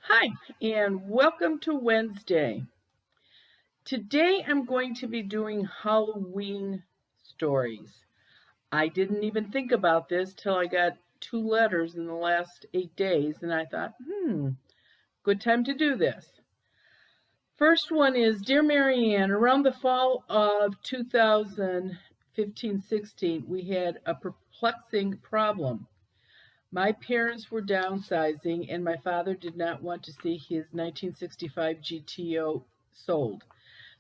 Hi, and welcome to Wednesday. Today I'm going to be doing Halloween stories. I didn't even think about this till I got two letters in the last 8 days, and I thought, good time to do this. First one is Dear Marianne, around the fall of 2015-16, we had a perplexing problem. My parents were downsizing, and my father did not want to see his 1965 GTO sold.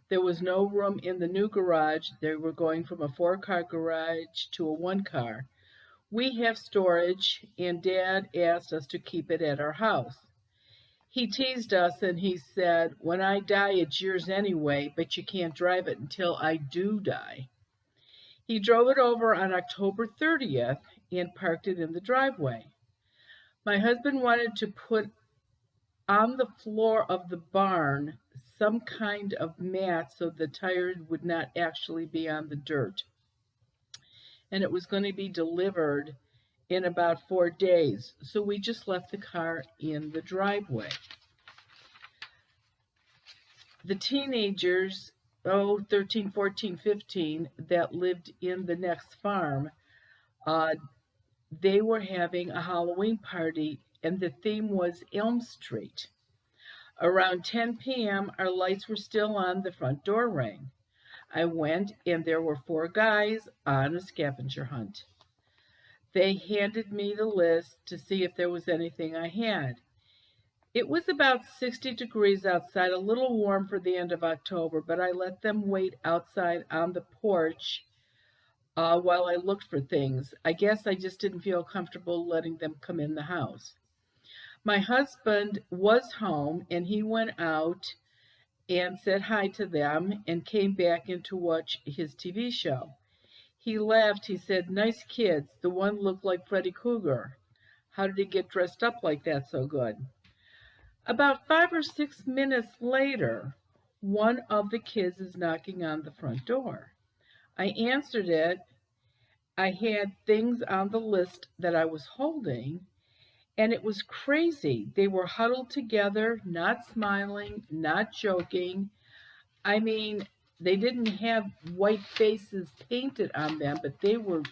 There was no room in the new garage. They were going from a four-car garage to a one-car. We have storage, and Dad asked us to keep it at our house. He teased us and he said, When I die, it's yours anyway, but you can't drive it until I do die. He drove it over on October 30th and parked it in the driveway. My husband wanted to put on the floor of the barn some kind of mat so the tires would not actually be on the dirt. And it was going to be delivered in about 4 days. So we just left the car in the driveway. The teenagers, 13, 14, 15, that lived in the next farm, they were having a Halloween party, and the theme was Elm Street. Around 10 p.m., our lights were still on, the front door rang. I went, and there were four guys on a scavenger hunt. They handed me the list to see if there was anything I had. It was about 60 degrees outside, a little warm for the end of October, but I let them wait outside on the porch while I looked for things. I guess I just didn't feel comfortable letting them come in the house. My husband was home, and he went out and said hi to them and came back in to watch his TV show. He laughed. He said, Nice kids. The one looked like Freddy Krueger. How did he get dressed up like that so good? About 5 or 6 minutes later, one of the kids is knocking on the front door. I answered it. I had things on the list that I was holding, and it was crazy. They were huddled together, not smiling, not joking. I mean, they didn't have white faces painted on them, but they were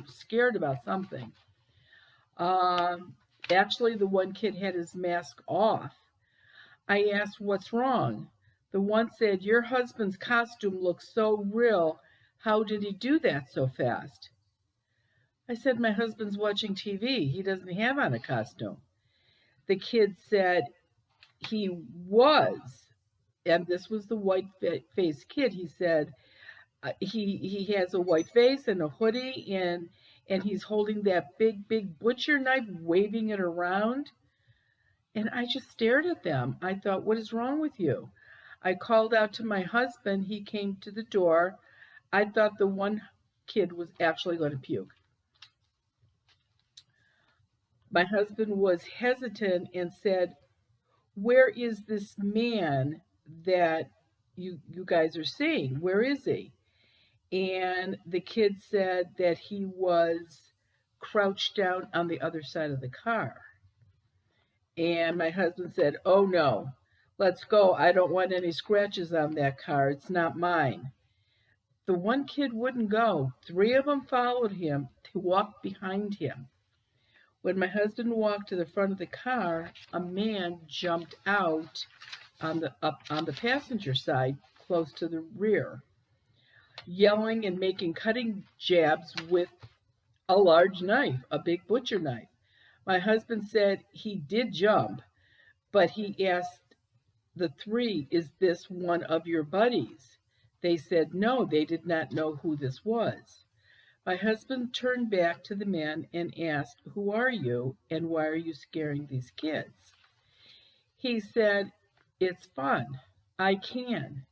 scared about something. Actually, the one kid had his mask off. I asked, What's wrong? The one said, Your husband's costume looks so real. How did he do that so fast? I said, My husband's watching TV. He doesn't have on a costume. The kid said, He was. And this was the white faced kid. He said, he has a white face and a hoodie, and he's holding that big butcher knife, waving it around. And I just stared at them. I thought, what is wrong with you? I called out to my husband. He came to the door. I thought the one kid was actually going to puke. My husband was hesitant and said, Where is this man that you guys are seeing? Where is he? And the kid said that he was crouched down on the other side of the car. And my husband said, Oh no, let's go. I don't want any scratches on that car. It's not mine. The one kid wouldn't go. Three of them followed him. They walked behind him. When my husband walked to the front of the car, a man jumped out up on the passenger side, close to the rear, yelling and making cutting jabs with a large knife, a big butcher knife. My husband said he did jump, but he asked the three, Is this one of your buddies? They said no, they did not know who this was. My husband turned back to the man and asked, Who are you, and why are you scaring these kids? He said, It's fun. I can.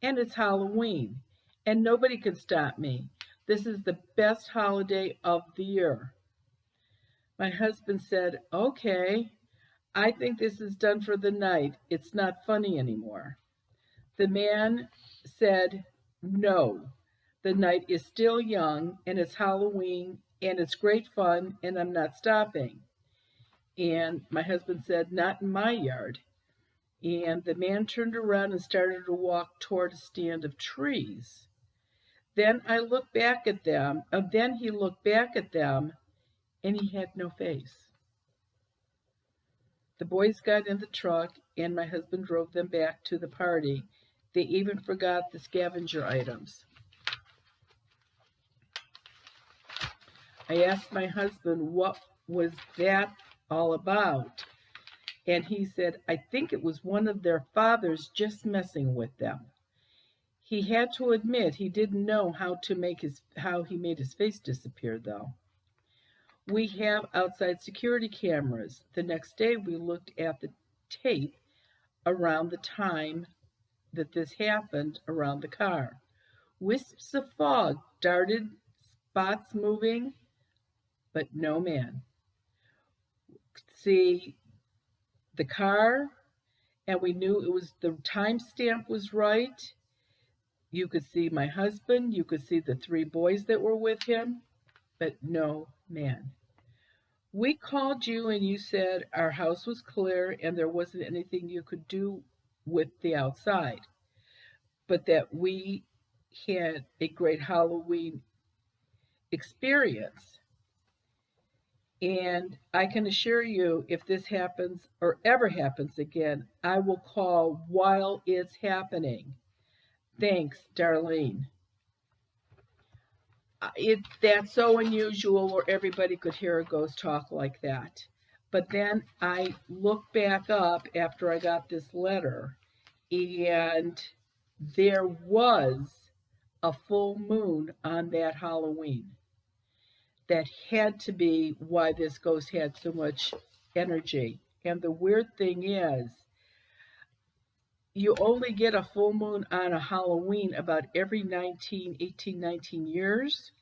And it's Halloween. And nobody can stop me. This is the best holiday of the year. My husband said, Okay, I think this is done for the night. It's not funny anymore. The man said, No, the night is still young, and it's Halloween, and it's great fun, and I'm not stopping. And my husband said, "Not in my yard." And the man turned around and started to walk toward a stand of trees. Then I looked back at them, and then he looked back at them, and he had no face. The boys got in the truck, and my husband drove them back to the party. They even forgot the scavenger items. I asked my husband what was that all about, and he said, "I think it was one of their fathers just messing with them." He had to admit he didn't know how he made his face disappear though. We have outside security cameras. The next day we looked at the tape around the time that this happened around the car. Wisps of fog darted, spots moving, but no man. See the car, and we knew it was the timestamp was right. You could see my husband, you could see the 3 boys that were with him, but no man. We called you and you said our house was clear and there wasn't anything you could do with the outside, but that we had a great Halloween experience. And I can assure you, if this happens or ever happens again, I will call while it's happening. Thanks, Darlene. That's so unusual where everybody could hear a ghost talk like that. But then I looked back up after I got this letter, and there was a full moon on that Halloween. That had to be why this ghost had so much energy. And the weird thing is, you only get a full moon on a Halloween about every 19 years,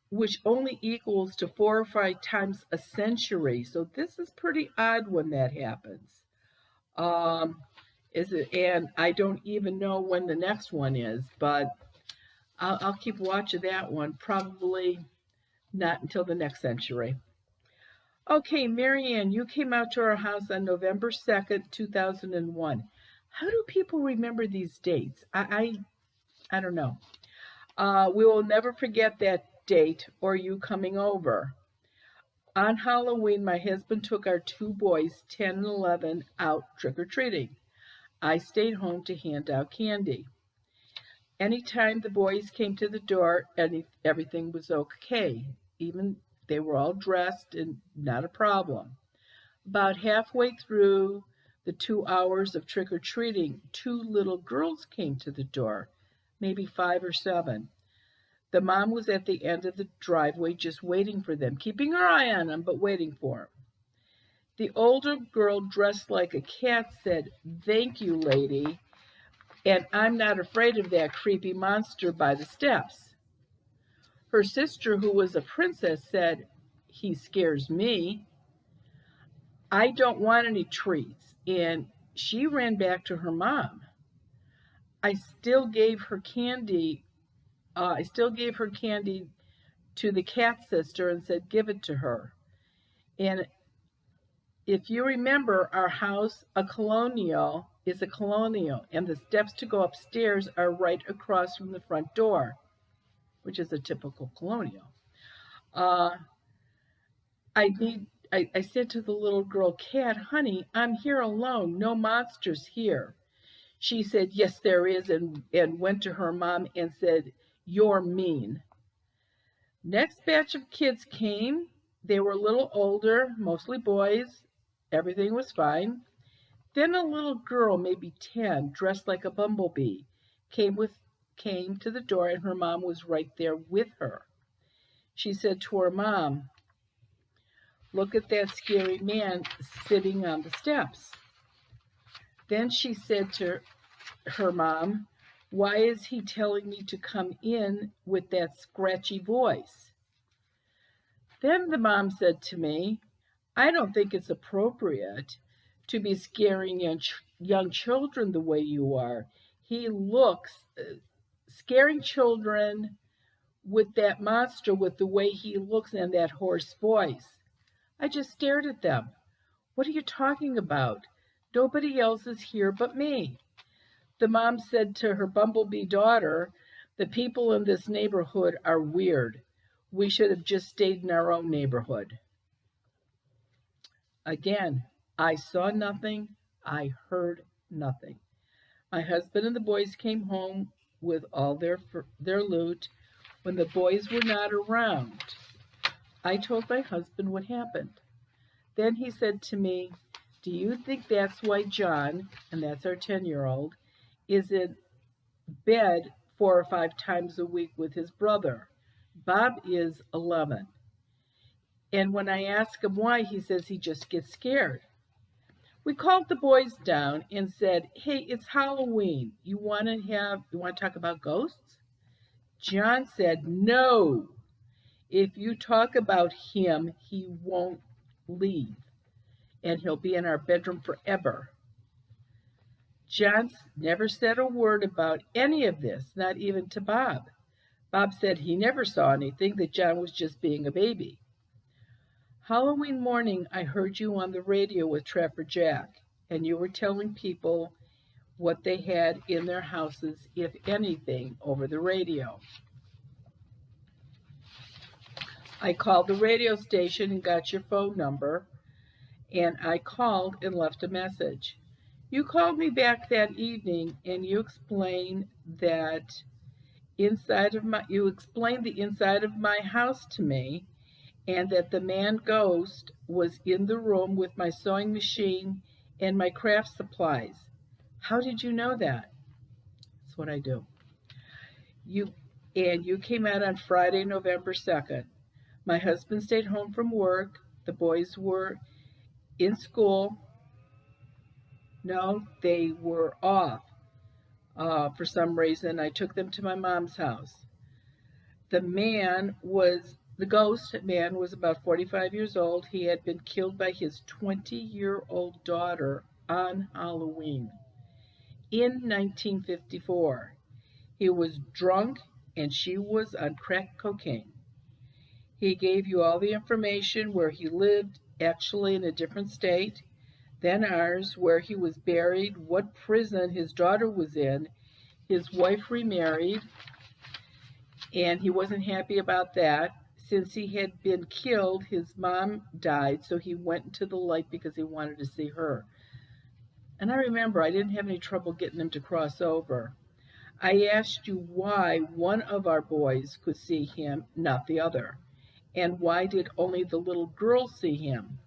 which only equals to 4 or 5 times a century. So this is pretty odd when that happens. And I don't even know when the next one is, but I'll keep watching that one. Probably not until the next century. Okay, Marianne, you came out to our house on November 2nd, 2001. How do people remember these dates? I don't know. We will never forget that date or you coming over. On Halloween, my husband took our 2 boys, 10 and 11, out trick-or-treating. I stayed home to hand out candy. Anytime the boys came to the door, everything was okay. Even they were all dressed and not a problem. About halfway through the 2 hours of trick-or-treating, 2 little girls came to the door, maybe 5 or 7. The mom was at the end of the driveway just waiting for them, keeping her eye on them, but waiting for them. The older girl, dressed like a cat, said, "Thank you, lady, and I'm not afraid of that creepy monster by the steps." Her sister, who was a princess, said, "He scares me. I don't want any treats," and she ran back to her mom. I still gave her candy. I still gave her candy to the cat sister and said, "Give it to her." And if you remember, our house, is a colonial, and the steps to go upstairs are right across from the front door, which is a typical colonial. Uh, I said to the little girl, "Cat, honey, I'm here alone. No monsters here." She said, "Yes, there is," and went to her mom and said, "You're mean." Next batch of kids came. They were a little older, mostly boys. Everything was fine. Then a little girl, maybe 10, dressed like a bumblebee, came to the door, and her mom was right there with her. She said to her mom, "Look at that scary man sitting on the steps." Then she said to her mom, "Why is he telling me to come in with that scratchy voice?" Then the mom said to me, "I don't think it's appropriate to be scaring young children the way you are. He looks, scaring children with that monster, with the way he looks and that hoarse voice." I just stared at them. What are you talking about? Nobody else is here but me. The mom said to her bumblebee daughter, the people in this neighborhood are weird. We should have just stayed in our own neighborhood. Again, I saw nothing. I heard nothing. My husband and the boys came home with all their loot. When the boys were not around, I told my husband what happened. Then he said to me, do you think that's why John, and that's our 10-year-old, is in bed 4 or 5 times a week with his brother? Bob is 11. And when I ask him why, he says he just gets scared. We called the boys down and said, hey, it's Halloween. You want to talk about ghosts? John said, no. If you talk about him, he won't leave. And he'll be in our bedroom forever. John never said a word about any of this, not even to Bob. Bob said he never saw anything, that John was just being a baby. Halloween morning, I heard you on the radio with Trapper Jack, and you were telling people what they had in their houses, if anything, over the radio. I called the radio station and got your phone number, and I called and left a message. You called me back that evening and you explained the inside of my house to me, and that the man ghost was in the room with my sewing machine and my craft supplies. How did you know that? That's what I do. You came out on Friday, November 2nd. My husband stayed home from work. The boys were in school. No, they were off. For some reason, I took them to my mom's house. The ghost man was about 45 years old. He had been killed by his 20-year-old daughter on Halloween in 1954. He was drunk and she was on crack cocaine. He gave you all the information where he lived, actually in a different state than ours, where he was buried, what prison his daughter was in. His wife remarried, and he wasn't happy about that. Since he had been killed, his mom died, so he went into the light because he wanted to see her. And I remember I didn't have any trouble getting him to cross over. I asked you why one of our boys could see him, not the other. And why did only the little girl see him?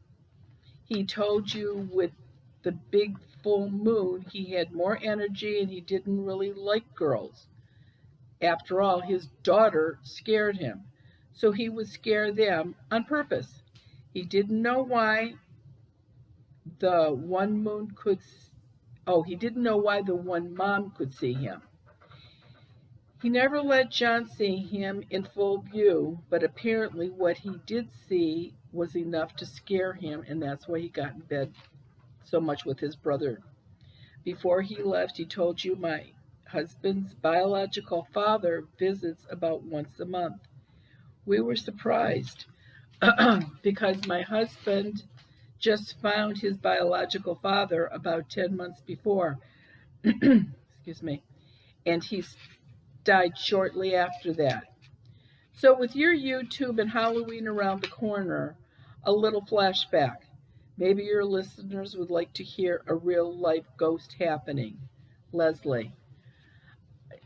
He told you with the big full moon he had more energy and he didn't really like girls. After all, his daughter scared him, so he would scare them on purpose. He didn't know why the one moon could. He didn't know why the one mom could see him. He never let John see him in full view, but apparently what he did see was enough to scare him, and that's why he got in bed so much with his brother. Before he left, he told you my husband's biological father visits about once a month. We were surprised because my husband just found his biological father about 10 months before. Excuse me. And he died shortly after that. So, with your YouTube and Halloween around the corner, a little flashback. Maybe your listeners would like to hear a real life ghost happening. Leslie.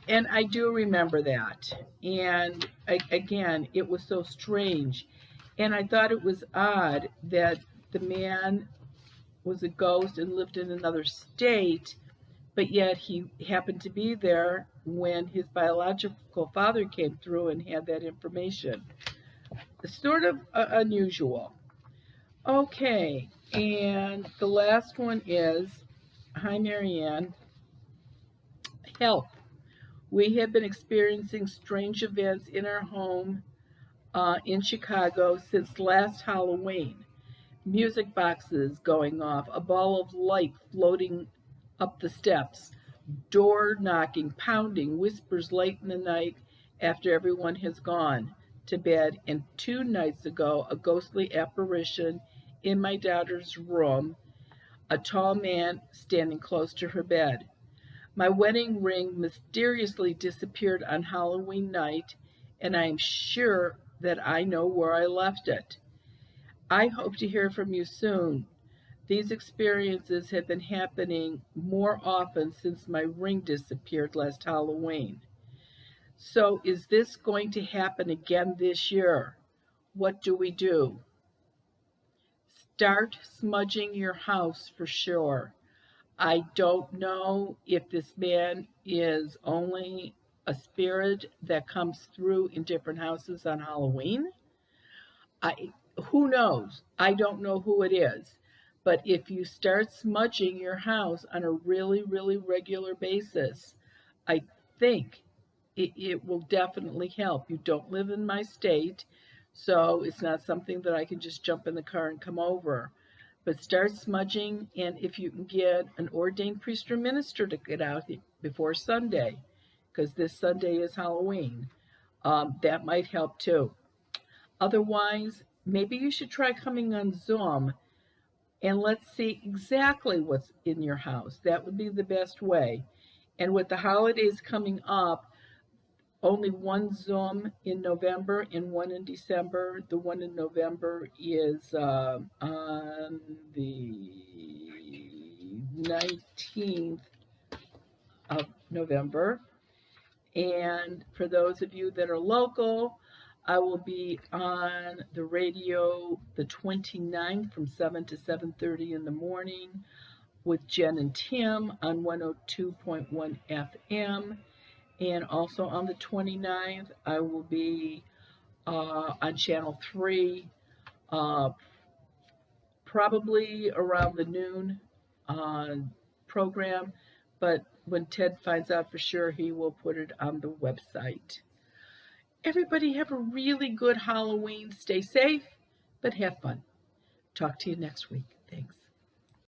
And I do remember that. And again, it was so strange. And I thought it was odd that the man was a ghost and lived in another state, but yet he happened to be there when his biological father came through and had that information. It's sort of unusual. Okay, and the last one is, hi Marianne, health. We have been experiencing strange events in our home in Chicago since last Halloween. Music boxes going off, a ball of light floating up the steps, door knocking, pounding, whispers late in the night after everyone has gone to bed, and 2 nights ago, a ghostly apparition in my daughter's room, a tall man standing close to her bed. My wedding ring mysteriously disappeared on Halloween night, and I am sure that I know where I left it. I hope to hear from you soon. These experiences have been happening more often since my ring disappeared last Halloween. So, is this going to happen again this year? What do we do? Start smudging your house for sure. I don't know if this man is only a spirit that comes through in different houses on Halloween. I Who knows? I don't know who it is. But if you start smudging your house on a really, really regular basis, I think it will definitely help. You don't live in my state, so it's not something that I can just jump in the car and come over. But start smudging, and if you can get an ordained priest or minister to get out before Sunday, because this Sunday is Halloween, that might help too. Otherwise, maybe you should try coming on Zoom and let's see exactly what's in your house. That would be the best way. And with the holidays coming up, only one Zoom in November and one in December. The one in November is on the 19th of November. And for those of you that are local, I will be on the radio the 29th from 7 to 7:30 in the morning with Jen and Tim on 102.1 FM. And also on the 29th, I will be on Channel 3, uh, probably around the noon uh, program. But when Ted finds out for sure, he will put it on the website. Everybody have a really good Halloween. Stay safe, but have fun. Talk to you next week. Thanks.